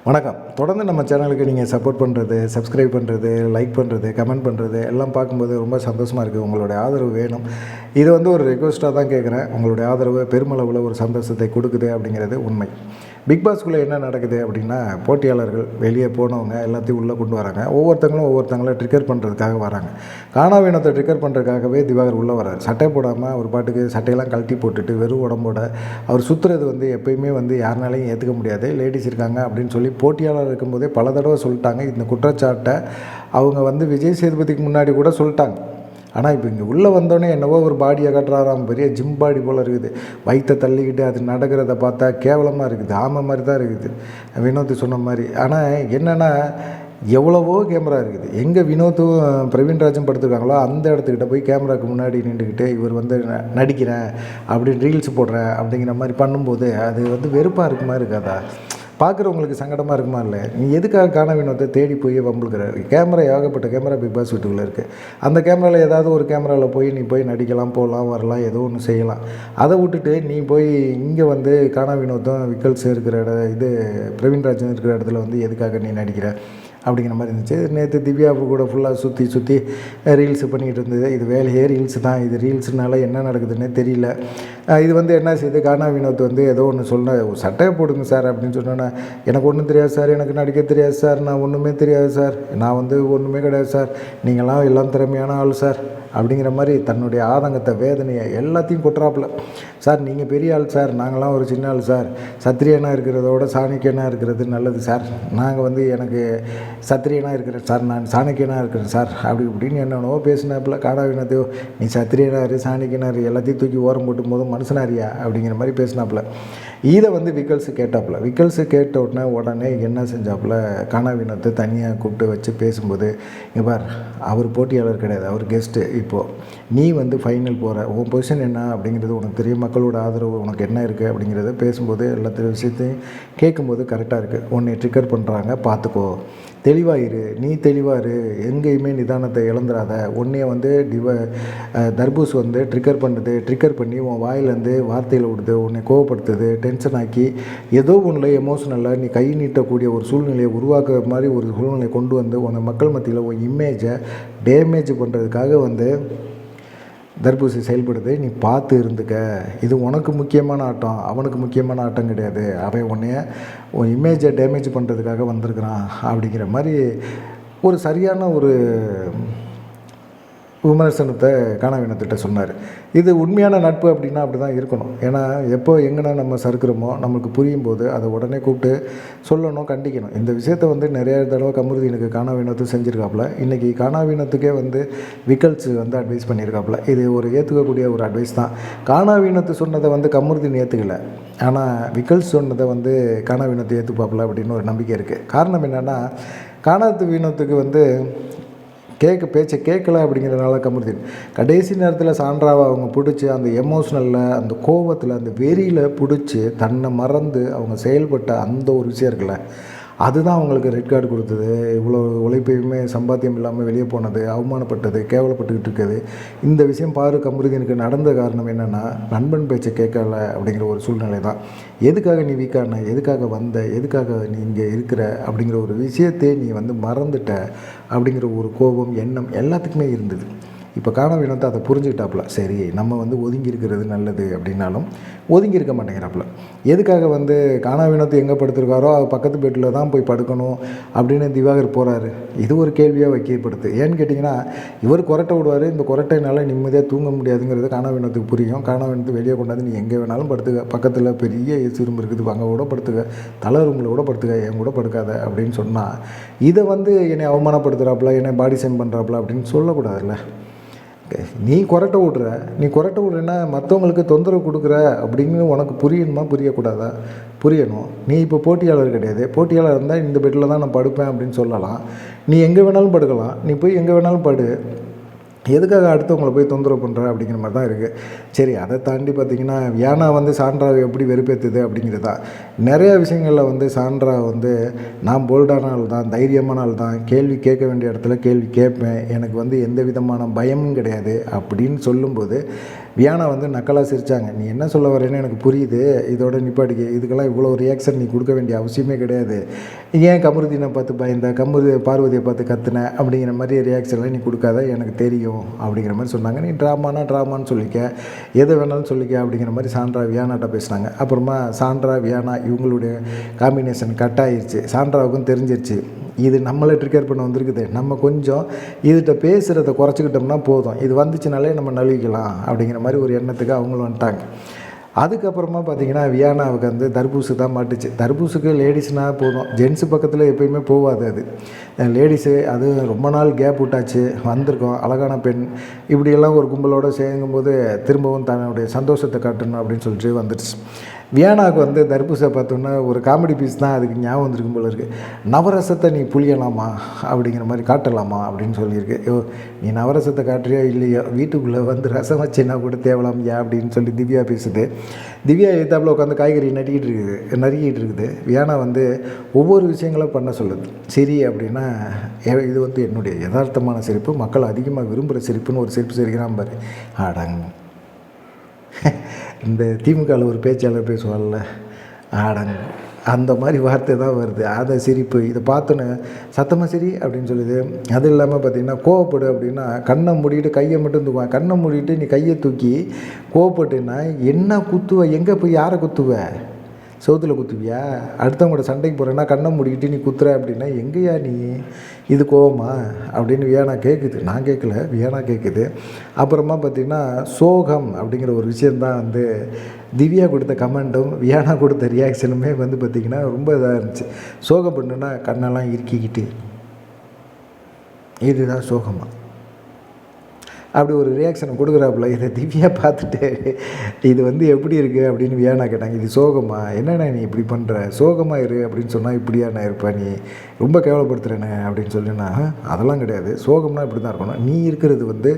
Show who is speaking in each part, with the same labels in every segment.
Speaker 1: வணக்கம். தொடர்ந்து நம்ம சேனலுக்கு நீங்கள் சப்போர்ட் பண்ணுறது, சப்ஸ்கிரைப் பண்ணுறது, லைக் பண்ணுறது, கமெண்ட் பண்ணுறது எல்லாம் பார்க்கும்போது ரொம்ப சந்தோஷமாக இருக்குது. உங்களுடைய ஆதரவு வேணும். இது ஒரு ரெக்வெஸ்ட்டாக தான் கேட்குறேன். உங்களுடைய ஆதரவு பெருமளவில் ஒரு சந்தோஷத்தை கொடுக்குது அப்படிங்கிறது உண்மை. பிக் பாஸ்குள்ளே என்ன நடக்குது அப்படின்னா, போட்டியாளர்கள் வெளியே போனவங்க எல்லாத்தையும் உள்ளே கொண்டு வராங்க. ஒவ்வொருத்தங்களும் ட்ரிக்கர் பண்ணுறதுக்காக வராங்க. காணாவினத்தை ட்ரிக்கர் பண்ணுறதுக்காகவே திவாகர் உள்ளே வரார். சட்டை போடாமல் அவர் பாட்டுக்கு சட்டையெல்லாம் கழட்டி போட்டுட்டு வெறும் உடம்போட அவர் சுற்றுறது எப்பயுமே யாருனாலையும் ஏற்றுக்க முடியாது. லேடிஸ் இருக்காங்க அப்படின்னு சொல்லி போட்டியாளர் இருக்கும்போதே பல தடவை சொல்லிட்டாங்க. இந்த குற்றச்சாட்டை அவங்க விஜய் சேதுபதிக்கு முன்னாடி கூட சொல்லிட்டாங்க. ஆனால் இப்போ இங்கே உள்ளே வந்தோடனே என்னவோ ஒரு பாடியை கட்டுறாராம், பெரிய ஜிம் பாடி போல் இருக்குது. வயிற்றை தள்ளிக்கிட்டு அது நடக்கிறத பார்த்தா கேவலமாக இருக்குது. ஆமை மாதிரி தான் இருக்குது, வினோத் சொன்ன மாதிரி. ஆனால் என்னென்னா, எவ்வளவோ கேமரா இருக்குது. எங்கே வினோத்தும் பிரவீன்ராஜும் படுத்துருக்காங்களோ அந்த இடத்துக்கிட்ட போய் கேமராவுக்கு முன்னாடி நின்றுக்கிட்டு இவர் நடிக்கிறேன் அப்படின்னு ரீல்ஸ் போடுறேன் அப்படிங்கிற மாதிரி பண்ணும்போது அது வெறுப்பாக இருக்குமா இருக்காதா? பார்க்குறவங்களுக்கு சங்கடமாக இருக்குமா? இல்லை, நீ எதுக்காக காண வினோத்தை தேடி போய் வம்புழுக்கிறாரு? கேமரா ஏகப்பட்ட கேமரா பிக் பாஸ் வீட்டுக்குள்ளே இருக்குது. அந்த கேமராவில் ஏதாவது ஒரு கேமராவில் போய் நீ நடிக்கலாம், போகலாம், வரலாம், ஏதோ ஒன்று செய்யலாம். அதை விட்டுட்டு நீ இங்கே காண வினோத்தும் விக்கல்ஸ் இருக்கிற பிரவீன்ராஜன் இருக்கிற இடத்துல எதுக்காக நீ நடிக்கிற அப்படிங்கிற மாதிரி இருந்துச்சு. நேற்று திவ்யாவுக்கு கூட ஃபுல்லாக சுற்றி ரீல்ஸு பண்ணிகிட்டு இருந்தது. இது வேலையே ரீல்ஸு தான். இது ரீல்ஸுனால என்ன நடக்குதுன்னே தெரியல. இது என்ன செய்யுது, கானா வினோத் ஏதோ ஒன்று சொன்ன, சட்டையை போடுங்க சார் அப்படின்னு சொன்னோன்னே, எனக்கு ஒன்றும் தெரியாது சார், எனக்கு நடிக்க தெரியாது சார், நான் ஒன்றுமே தெரியாது சார், நான் ஒன்றுமே கிடையாது சார், நீங்களாம் எல்லாம் திறமையான ஆள் சார் அப்படிங்கிற மாதிரி தன்னுடைய ஆதங்கத்தை, வேதனையை எல்லாத்தையும் கொட்டுறாப்புல. சார் நீங்கள் பெரிய ஆள் சார், நாங்களாம் ஒரு சின்ன ஆள் சார், சத்திரியனாக இருக்கிறதோட சாணக்கியனாக இருக்கிறது நல்லது சார், நாங்கள் எனக்கு சத்திரியனாக இருக்கிறேன் சார், நான் சாணக்கியனாக இருக்கிறேன் சார் அப்படி இப்படின்னு என்னென்னவோ பேசினாப்புல. காணா வினோத்தையோ நீ சத்திரியனாரு சாணக்கியனாரு எல்லாத்தையும் தூக்கி ஓரம் போட்டும் போதும் மனுஷனாரியா அப்படிங்கிற மாதிரி பேசினாப்புல. இதை விக்கல்ஸு கேட்டாப்புல. விக்கல்ஸு கேட்ட உடனே என்ன செஞ்சாப்புல, காணா வினோத்தை தனியாக கூப்பிட்டு வச்சு பேசும்போது, இங்கே பார், அவர் போட்டியாளர் கிடையாது, அவர் கெஸ்ட்டு. இப்போது நீ ஃபைனல் போகிற, உன் பொசிஷன் என்ன அப்படிங்கிறது உனக்கு தெரியும், மக்களோட ஆதரவு உனக்கு என்ன இருக்குது அப்படிங்கிறத பேசும்போது எல்லா விஷயத்தையும் கேட்கும்போது கரெக்டாக இருக்குது. உன்னை ட்ரிக்கர் பண்ணுறாங்க, பார்த்துக்கோ, தெளிவாயிரு, நீ தெளிவாரு, எங்கேயுமே நிதானத்தை இழந்துடாத. உன்னைய தர்பூஸ் ட்ரிக்கர் பண்ணி உன் வாயிலேருந்து வார்த்தையில் விடுது, உன்னை கோவப்படுத்துது, டென்ஷன் ஆக்கி ஏதோ ஒன்றில் எமோஷனலாக நீ கை நீட்டக்கூடிய ஒரு சூழ்நிலையை உருவாக்குற மாதிரி ஒரு சூழ்நிலையை கொண்டு உன்னை மக்கள் மத்தியில் உன் இமேஜை டேமேஜ் பண்ணுறதுக்காக தர்பூசி செயல்படுது. நீ பார்த்து இருந்துக்க. இது உனக்கு முக்கியமான ஆட்டம், அவனுக்கு முக்கியமான ஆட்டம் கிடையாது. அவன் உன் இமேஜை டேமேஜ் பண்ணுறதுக்காக வந்திருக்கிறான் அப்படிங்கிற மாதிரி ஒரு சரியான ஒரு விமர்சனத்தை காணா வினோத்திட்ட சொன்னார். இது உண்மையான நட்பு அப்படின்னா அப்படி தான் இருக்கணும். ஏன்னா எங்கன்னா நம்ம சறுக்கிறோமோ நம்மளுக்கு புரியும் போது அதை உடனே கூப்பிட்டு சொல்லணும், கண்டிக்கணும். இந்த விஷயத்தை நிறைய தடவை கமருதீனுக்கு காணா வினோத்து செஞ்சுருக்காப்புல. இன்றைக்கி காணா வினோத்துக்கே விக்கல்ஸ் அட்வைஸ் பண்ணியிருக்காப்புல. இது ஒரு ஏற்றுக்கக்கூடிய ஒரு அட்வைஸ் தான். காணா வினோத்து சொன்னதை கமருதீன் ஏற்றுக்கலை, ஆனால் விக்கல்ஸ் சொன்னதை காணா வினோத்து ஏற்றுப்பாப்புல அப்படின்னு ஒரு நம்பிக்கை இருக்குது. காரணம் என்னென்னா, காணாத்து வினோத்துக்கு பேச்சை கேட்கல அப்படிங்கிறதுனால கமருதீன் கடைசி நேரத்தில் சான்றாவை அவங்க பிடிச்சி அந்த எமோஷ்னலில், அந்த கோபத்தில், அந்த வெறியில் பிடிச்சி தன்னை மறந்து அவங்க செயல்பட்ட அந்த ஒரு விஷயம் இருக்குல்ல, அதுதான் அவங்களுக்கு ரெட் கார்டு கொடுத்தது. இவ்வளோ உழைப்பையுமே சம்பாத்தியம் இல்லாமல் வெளியே போனது, அவமானப்பட்டது, கேவலப்பட்டுக்கிட்டு இருக்குது. இந்த விஷயம் கமருதீனுக்கு நடந்த காரணம் என்னென்னா, நண்பன் பேச்சை கேட்கல அப்படிங்கிற ஒரு சூழ்நிலை தான். எதுக்காக நீ வீக்கான, எதுக்காக எதுக்காக நீ இங்கே இருக்கிற அப்படிங்கிற ஒரு விஷயத்தை நீ மறந்துட்ட அப்படிங்கிற ஒரு கோபம், எண்ணம் எல்லாத்துக்குமே இருந்தது. இப்போ காணா வினோத்தை அதை புரிஞ்சுக்கிட்டாப்புல. சரி, நம்ம ஒதுங்கி இருக்கிறது நல்லது அப்படின்னாலும் ஒதுங்கி இருக்க மாட்டேங்கிறாப்புல. எதுக்காக காணா வினோத்தை எங்கே படுத்திருக்காரோ பக்கத்து பெட்டில் தான் போய் படுக்கணும் அப்படின்னு திவாகர் போகிறாரு? இது ஒரு கேள்வியாக வைக்கப்படுது. ஏன்னு கேட்டிங்கன்னா, இவர் கொரட்டை விடுவார். இந்த கொரட்டைனால நிம்மதியாக தூங்க முடியாதுங்கிறது காணா வினோத்துக்கு புரியும். காணா வினோத்து வெளியே கொண்டாந்து நீ எங்கே வேணாலும் படுத்துக்க, பக்கத்தில் பெரிய ஏசி ரூம் இருக்குது, அங்கே கூட படுத்துக்க, தலை ரூமில் கூட படுத்துக்க, என் கூட படுக்காத அப்படின்னு சொன்னால், இதை என்னை அவமானப்படுத்துகிறாப்புல, என்னை பாடி ஷேம் பண்ணுறாப்புல அப்படின்னு சொல்லக்கூடாதுல்ல. நீ கொரட்டை விட்றேன்னா மற்றவங்களுக்கு தொந்தரவு கொடுக்குற அப்படின்னு உனக்கு புரியணுமா, புரியக்கூடாதா? புரியணும். நீ இப்போ போட்டியாளர் கிடையாது. போட்டியாளர் இருந்தால் இந்த பெட்டில் தான் நான் படுப்பேன் அப்படின்னு சொல்லலாம். நீ எங்கே வேணாலும் படுக்கலாம், நீ போய் எங்கே வேணாலும் படு. எதுக்காக அடுத்தவங்களை போய் தொந்தரவு பண்ணுற அப்படிங்கிற மாதிரி தான் இருக்குது. சரி, அதை தாண்டி பார்த்திங்கன்னா, வியானா சாண்ட்ராவை எப்படி வெறுப்பேற்றுது அப்படிங்கிறது தான். நிறையா விஷயங்களில் சாண்ட்ரா நான் போல்டான ஆள் தான், தைரியமான ஆள் தான், கேள்வி கேட்க வேண்டிய இடத்துல கேள்வி கேட்பேன், எனக்கு எந்த விதமான பயமும் கிடையாது அப்படின்னு சொல்லும்போது வியானா வந்து நக்கலாக சிரித்தாங்க. நீ என்ன சொல்ல வரேன்னு எனக்கு புரியுது, இதோட நிப்பாட்டிக்க, இதுக்கெல்லாம் இவ்வளோ ரியாக்ஷன் நீ கொடுக்க வேண்டிய அவசியமே கிடையாது. ஏன் கமருதீனை பார்த்து பயந்த, பார்வதியை பார்த்து கத்துன அப்படிங்கிற மாதிரி ரியாக்ஷன்லாம் நீ கொடுக்காத, எனக்கு தெரியும் அப்படிங்கிற மாதிரி சொன்னாங்க. நீ ட்ராமான்னு சொல்லிக்க, எதை வேணாலும் சொல்லிக்க அப்படிங்கிற மாதிரி சாண்ட்ரா வியானாட்ட பேசினாங்க. அப்புறமா சாண்ட்ரா வியானா இவங்களுடைய காம்பினேஷன் கட் ஆயிடுச்சு. சாண்ட்ராவுக்கும் தெரிஞ்சிருச்சு இது நம்மளை ட்ரிகர் பண்ண வந்திருக்குது, நம்ம கொஞ்சம் இதுகிட்ட பேசுகிறத குறைச்சிக்கிட்டோம்னா போதும், இது வந்துச்சுனாலே நம்ம நழுவிக்கலாம் அப்படிங்கிற மாதிரி ஒரு எண்ணத்துக்கு அவங்களும் வந்துட்டாங்க. அதுக்கப்புறமா பார்த்திங்கன்னா வியானாவுக்கு வந்து தர்பூசு தான் மாட்டுச்சு. தர்பூசுக்கு லேடிஸ்னால் போதும், ஜென்ஸு பக்கத்தில் எப்போயுமே போகாது. அது லேடிஸு அது ரொம்ப நாள் கேப் விட்டாச்சு, வந்திருக்கோம், அழகான பெண், இப்படியெல்லாம் ஒரு கும்பலோடு சேர்ங்கும்போது திரும்பவும் தன்னுடைய சந்தோஷத்தை காட்டணும் அப்படின்னு சொல்லிட்டு வந்துடுச்சு. வியானாவுக்கு வந்து தர்பூசை பார்த்தோன்னா ஒரு காமெடி பீஸ் தான் அதுக்கு ஞாபகம் வந்திருக்கும் போல இருக்குது. நவரசத்தை நீ புளியலாமா அப்படிங்கிற மாதிரி காட்டலாமா அப்படின்னு சொல்லியிருக்கு. நீ நவரசத்தை காட்டுறியோ இல்லையோ, வீட்டுக்குள்ளே வந்து ரசம் வச்சுன்னா கூட தேவலாமையா அப்படின்னு சொல்லி திவ்யா பேசுது. திவ்யா எழுத்தாப்பில் உட்காந்து காய்கறி நறுக்கிட்டு இருக்குது. வியானா வந்து ஒவ்வொரு விஷயங்களும் பண்ண சொல்லுது. சரி அப்படின்னா இது வந்து என்னுடைய யதார்த்தமான சிரிப்பு, மக்கள் அதிகமாக விரும்புகிற சிரிப்புன்னு ஒரு சிரிப்பு சிரிக்கிறான் பாரு. ஆடங்க இந்த திமுகவில் ஒரு பேச்சாளர் பேசுவாள்ல, ஆடங்க அந்த மாதிரி வார்த்தை தான் வருது. அதை சிரிப்பு இதை பார்த்தோன்னே சத்தமாக சரி அப்படின்னு சொல்லுது. அது இல்லாமல் பார்த்திங்கன்னா கோவப்படு அப்படின்னா கண்ணை மூடிட்டு கையை மட்டும் தூக்குவேன். கண்ணை மூடிட்டு நீ கையை தூக்கி கோவப்பட்டுன்னா என்ன குத்துவ, எங்கே போய் யாரை குத்துவ, சவுத்தில் குத்துவியா? அடுத்தவங்களோட சண்டைக்கு போகிறேன்னா கண்ணை மூடிக்கிட்டு நீ குத்துற அப்படின்னா எங்கேயா நீ, இது கோவமா அப்படின்னு வியானா கேட்குது. நான் கேட்கல, வியானா கேட்குது. அப்புறமா பார்த்திங்கன்னா சோகம் அப்படிங்கிற ஒரு விஷயந்தான் வந்து திவ்யா கொடுத்த கமெண்ட்டும் வியானா கொடுத்த ரியாக்ஷனுமே வந்து பார்த்திங்கன்னா ரொம்ப இதாக இருந்துச்சு. சோகம் பண்ணுன்னா கண்ணெல்லாம் இறுக்கிக்கிட்டு இதுதான் சோகமா அப்படி ஒரு ரியாக்ஷனை கொடுக்குறாப்புல. இதை திவ்யா பார்த்துட்டு இது வந்து எப்படி இருக்குது அப்படின்னு வியானா கேட்டாங்க. இது சோகமா, என்னண்ணா நீ இப்படி பண்ணுற, சோகமாக இரு அப்படின்னு சொன்னால் இப்படியா நான் இருப்பேன், நீ ரொம்ப கேவலப்படுத்துகிறேனே அப்படின்னு சொல்லினா, அதெல்லாம் கிடையாது, சோகம்னா இப்படி தான் இருக்கணும், நீ இருக்கிறது வந்து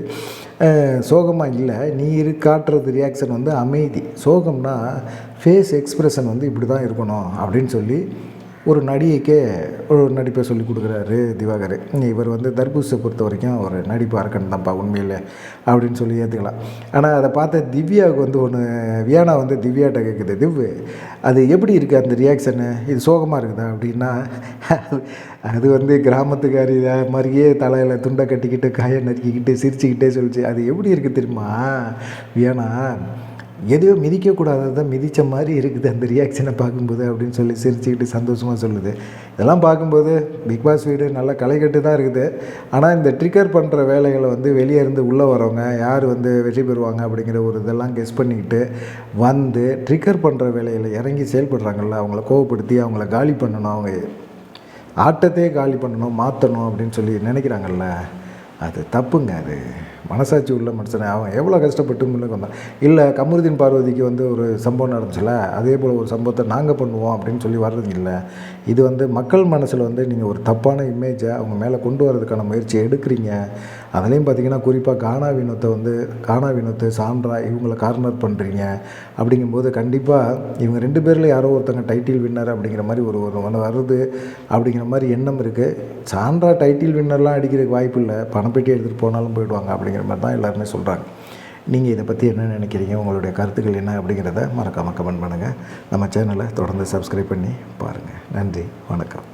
Speaker 1: சோகமாக இல்லை, நீ காட்டுறது ரியாக்ஷன் வந்து அமைதி, சோகம்னா ஃபேஸ் எக்ஸ்ப்ரெஷன் வந்து இப்படி தான் இருக்கணும் அப்படின்னு சொல்லி ஒரு நடிகைக்கே ஒரு நடிப்பை சொல்லி கொடுக்குறாரு திவாகர். இவர் வந்து தர்பூசை பொறுத்த வரைக்கும் ஒரு நடிப்பு அரக்கன் தான்ப்பா உண்மையில் அப்படின்னு சொல்லி ஏற்றுக்கலாம். ஆனால் அதை பார்த்த திவ்யாவுக்கு வந்து ஒன்று, வியானா வந்து திவ்யாட்ட கேட்குது, திவ்வு அது எப்படி இருக்குது அந்த ரியாக்ஷனு, இது சோகமாக இருக்குதா அப்படின்னா, அது வந்து கிராமத்துக்காரி மாதிரியே தலையில் துண்டை கட்டிக்கிட்டு காயை நறுக்கிக்கிட்டு சிரிச்சுக்கிட்டே சொல்லிச்சு. அது எப்படி இருக்குது தெரியுமா வியானா, எதையோ மிதிக்கக்கூடாததான் மிதித்த மாதிரி இருக்குது அந்த ரியாக்ஷனை பார்க்கும்போது அப்படின்னு சொல்லி சிரிச்சுக்கிட்டு சந்தோஷமாக சொல்லுது. இதெல்லாம் பார்க்கும்போது பிக் பாஸ் வீடு நல்லா களைகட்டு தான் இருக்குது. ஆனால் இந்த ட்ரிகர் பண்ணுற வேலைகளை வந்து வெளியே இருந்து உள்ளே வரவங்க யார் வந்து வெற்றி பெறுவாங்க அப்படிங்கிற ஒரு இதெல்லாம் கெஸ் பண்ணிக்கிட்டு வந்து ட்ரிகர் பண்ணுற வேலையில் இறங்கி செயல்படுறாங்கள்ல, அவங்கள கோவப்படுத்தி அவங்கள காலி பண்ணணும், அவங்க ஆட்டத்தையே காலி பண்ணணும், மாற்றணும் அப்படின்னு சொல்லி நினைக்கிறாங்கல்ல, அது தப்புங்க. அது மனசாட்சி உள்ள மனுஷனை அவன் எவ்வளோ கஷ்டப்பட்டு முன்னுக்கு வந்தான். இல்லை கமருதீன் பார்வதிக்கு வந்து ஒரு சம்பவம் நடந்துச்சுல, அதே போல் ஒரு சம்பவத்தை நாங்கள் பண்ணுவோம் அப்படின்னு சொல்லி வர்றது இல்லை. இது வந்து மக்கள் மனசில் வந்து நீங்கள் ஒரு தப்பான இமேஜை அவங்க மேலே கொண்டு வரதுக்கான முயற்சி எடுக்கிறீங்க. அதுலேயும் பார்த்திங்கன்னா குறிப்பாக கானா வினோத்து சாண்ட்ரா இவங்களை கார்னர் பண்ணுறீங்க. அப்படிங்கும்போது கண்டிப்பாக இவங்க 2 பேரில் யாரோ ஒருத்தங்க டைட்டில் வின்னர் அப்படிங்கிற மாதிரி ஒரு வருது அப்படிங்கிற மாதிரி எண்ணம் இருக்குது. சாண்ட்ரா டைட்டில் வின்னர்லாம் அடிக்கிறதுக்கு வாய்ப்பு இல்லை, பணப்பெட்டி எடுத்துகிட்டு போனாலும் போயிடுவாங்க அப்படிங்கிற மாதிரி தான் எல்லாருமே சொல்கிறாங்க. நீங்கள் இதை பற்றி என்ன நினைக்கிறீங்க, உங்களுடைய கருத்துக்கள் என்ன அப்படிங்கிறத மறக்காமல் கமெண்ட் பண்ணுங்கள். நம்ம சேனலை தொடர்ந்து சப்ஸ்கிரைப் பண்ணி பாருங்கள். நன்றி, வணக்கம்.